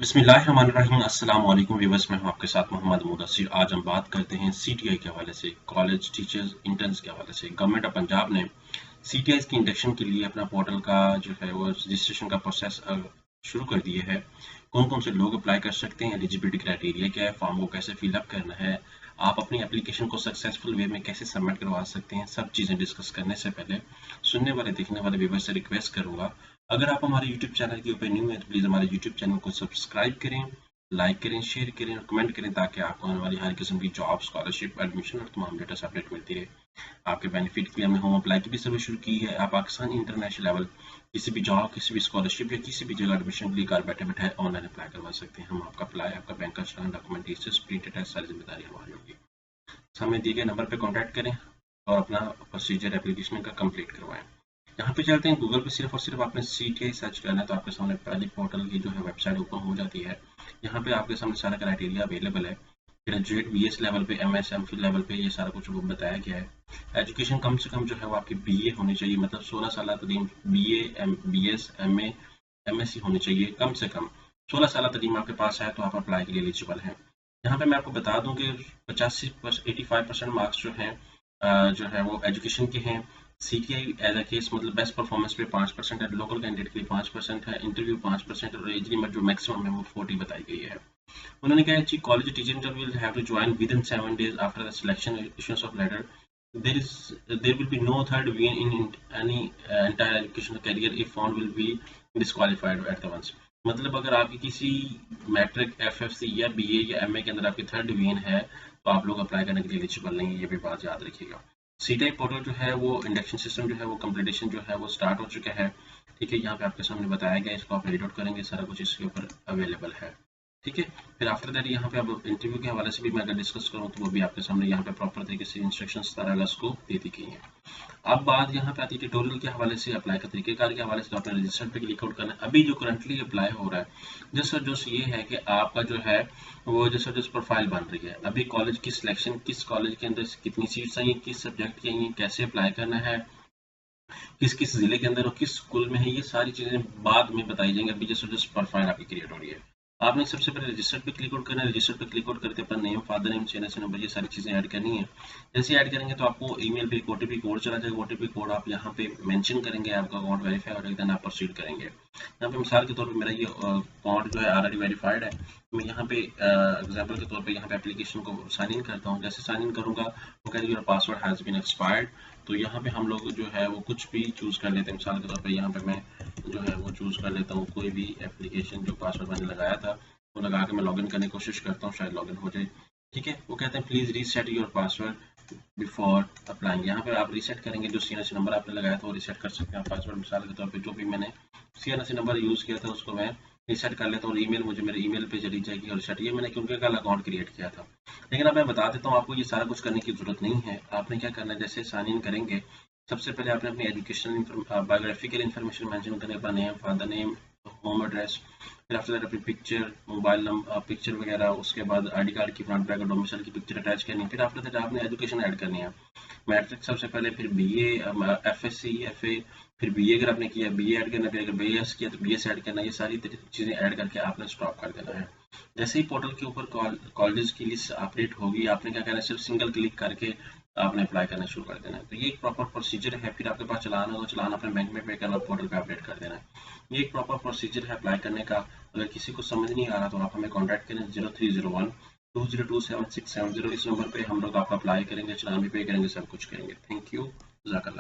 बिस्मिल्लाहिर्रहमानिर्रहीम अस्सलाम वालेकुम व्यूअर्स, मैं हूं आपके साथ मोहम्मद मुदस्सिर। आज हम बात करते हैं सीटीआई के हवाले से, कॉलेज टीचर्स इंटर्न्स के हवाले से। गवर्नमेंट ऑफ पंजाब ने सीटीआई की इंडक्शन के लिए अपना पोर्टल का जो है वो रजिस्ट्रेशन का प्रोसेस शुरू कर दिए है। कौन कौन से लोग अप्लाई कर सकते हैं, एलिजिबिलिटी क्राइटेरिया क्या है, फॉर्म को कैसे फिलअप करना है, आप अपनी एप्लीकेशन को सक्सेसफुल वे में कैसे सबमिट करवा सकते हैं, सब चीज़ें डिस्कस करने से पहले सुनने वाले देखने वाले व्यूअर्स से रिक्वेस्ट करूंगा, अगर आप हमारे यूट्यूब चैनल के ऊपर न्यू हैं तो प्लीज़ हमारे यूट्यूब चैनल को सब्सक्राइब करें, लाइक करें, शेयर करें और कमेंट करें ताकि आपको आने वाली हर किस्म की जॉब, स्कॉलरशिप, एडमिशन और तमाम लेटेस्ट अपडेट मिलती रहे। आपके बेनिफिट के लिए हमने होम अप्लाई की भी सर्विस शुरू की है। आप पाकिस्तान इंटरनेशनल लेवल किसी भी जॉब, किसी भी स्कॉलरशिप या किसी भी जगह एडमिशन के लिए घर बैठे बैठे ऑनलाइन अप्लाई करवा सकते हैं। हम आपका अप्लाई, आपका बैंक का चलान, डॉक्यूमेंटेशन, प्रिंटेड टेस्ट, सारी जिम्मेदारी हमारी होगी। हमें दिए गए नंबर पर कॉन्टैक्ट करें और अपना प्रोसीजर एप्लीकेशन का कंप्लीट करवाएं। यहाँ पे चलते हैं, गूगल पे सिर्फ और सिर्फ आपने सीटीआई सर्च करना है तो आपके सामने पहली पोर्टल की जो है वेबसाइट ओपन हो जाती है। यहाँ पे आपके सामने सारा क्राइटेरिया अवेलेबल है। ग्रेजुएट बीएस लेवल पे, एमएस एमफिल लेवल पे ये सारा कुछ बताया गया है। एजुकेशन कम से कम जो है वो आपकी बीए होनी चाहिए, मतलब 16 साल तलीम, बीए, बीएस, एमए, एमएससी होनी चाहिए कम से कम। 16 साल तलीम आपके पास है तो आप अप्लाई के लिए एलिजिबल हैं। यहाँ पे मैं आपको बता दूं कि 85% मार्क्स जो हैं जो है वो एजुकेशन के हैं। सीटीआई एज अ केस मतलब बेस्ट परफॉर्मेंस पे 5% है, लोकल कैंडिडेट के लिए 5% है, इंटरव्यू 5% और एज लिमिट जो मैक्सिमम है वो 40 बताई गई है। उन्होंने कहा है college teacher will have to join within 7 days after the selection issuance of letter. There will be no third win in any entire educational career if found will be disqualified at the once। मतलब अगर आपकी किसी matric, FFC या BA या MA के अंदर आपकी third division है तो आप लोग अप्लाई करने के लिए एलिजिबल नहीं है, ये भी बात याद रखिएगा। सीटीआई पोर्टल जो है वो इंडक्शन सिस्टम जो है वो कंप्लीटेशन जो है वो स्टार्ट हो चुका है। ठीक है, यहाँ पे आपके सामने बताया गया, इसको आप रीड आउट करेंगे, सारा कुछ इसके ऊपर अवेलेबल है। ठीक है, फिर आफ्टर दैट यहाँ पे अब इंटरव्यू के हवाले से भी मैं अगर डिस्कस करूँ तो वो भी आपके सामने यहाँ पे प्रॉपर तरीके से इंस्ट्रक्शंस सारा उसको दे दी गई हैं। अब बात यहाँ पे आती है ट्यूटोरियल के हवाले से, अप्लाई का तरीकेकार के हवाले से। तो आपने रजिस्टर पे क्लिक आउट करना है। अभी जो करंटली अप्लाई हो रहा है जस्ट और जस्ट ये है कि आपका जो है वो जस्ट और जस्ट प्रोफाइल बन रही है। अभी कॉलेज की सिलेक्शन, किस कॉलेज के अंदर कितनी सीट्स आई हैं, किस सब्जेक्ट की आई हैं, कैसे अप्लाई करना है, किस किस जिले के अंदर और किस स्कूल में है, ये सारी चीजें बाद में बताई जाएंगी। अभी जस्ट जस्ट प्रोफाइल आपकी क्रिएट हो रही है। आपने सबसे पहले रजिस्टर पे क्लिक आउट करना है। रजिस्टर पे क्लिक आउट करके अपना name, father name, CNS number, ये सारी चीजें ऐड करनी है। जैसे ऐड करेंगे तो आपको ईमेल पे एक ओटीपी कोड चला जाएगा। ओटीपी कोड आप यहाँ पे मेंशन करेंगे, आपका अकाउंट वेरीफाई और देन आप प्रोसीड करेंगे। यहाँ पे मिसाल के तौर पे मेरा ये अकाउंट जो है ऑलरेडी वेरीफाइड है। मैं यहाँ पे एग्जाम्पल के तौर पे यहाँ पे एप्लीकेशन को साइन इन करता हूँ। जैसे साइन इन करूंगा वो कहेगा your password has been expired. तो यहाँ पे हम लोग जो है वो कुछ भी चूज कर लेते हैं। मिसाल के तौर पे यहाँ पे मैं जो है वो चूज कर लेता हूँ कोई भी एप्लीकेशन, जो पासवर्ड मैंने लगाया था वो लगा के मैं लॉगिन करने की कोशिश करता हूँ, शायद लॉगिन हो जाए। ठीक है, वो कहते हैं please reset your password before applying. यहाँ पे आप रीसेट करेंगे, जो सीएनएस नंबर आपने लगाया था वो रीसेट कर सकते हैं पासवर्ड। मिसाल के तौर पे जो भी मैंने सीएनएस नंबर यूज किया था उसको मैं रीसेट कर लेता हूँ और ईमेल मुझे मेरे ईमेल पे चली जाएगी और रीसेट। ये मैंने क्योंकि कल अकाउंट क्रिएट किया था। लेकिन अब मैं बता देता हूँ आपको, ये सारा कुछ करने की जरूरत नहीं है। आपने क्या करना है, जैसे साइन इन करेंगे सबसे पहले आपने अपनी एजुकेशनल बायोग्राफिकल इन्फॉर्मेशन मेंशन करनी है, अपना name, father name, home address, फिर आफ्टर दैट अपनी पिक्चर, मोबाइल नंबर, पिक्चर वगैरह, उसके बाद आईडी कार्ड की फ्रंट बैक और डोमिसाइल की पिक्चर अटैच करनी है। फिर आफ्टर दैट आपने एजुकेशन ऐड करनी है, मैट्रिक सबसे पहले, फिर बीए, एफएससी, एफए, फिर बीए अगर आपने किया बीए ऐड करना, फिर अगर बीएस किया तो बीएस ऐड करना। ये सारी चीजें ऐड करके आपने स्टॉप कर देना है। जैसे ही पोर्टल के ऊपर कॉलेज की लिस्ट अपडेट होगी, आपने क्या करना है, सिर्फ सिंगल क्लिक करके आपने अप्लाई करना शुरू कर देना है। तो ये एक प्रॉपर प्रोसीजर है। फिर आपके पास चलान होगा, चलान अपने बैंक में पे करना, पोर्टल पे अपडेट कर देना है। ये एक प्रॉपर प्रोसीजर है अप्लाई करने का। अगर किसी को समझ नहीं आ रहा तो आप हमें कॉन्टैक्ट करें 0301 2027670। इस नंबर पे हम लोग आपका अप्लाई करेंगे, चलान भी पे करेंगे, सब कुछ करेंगे। थैंक यू, जज़ाकल्लाह।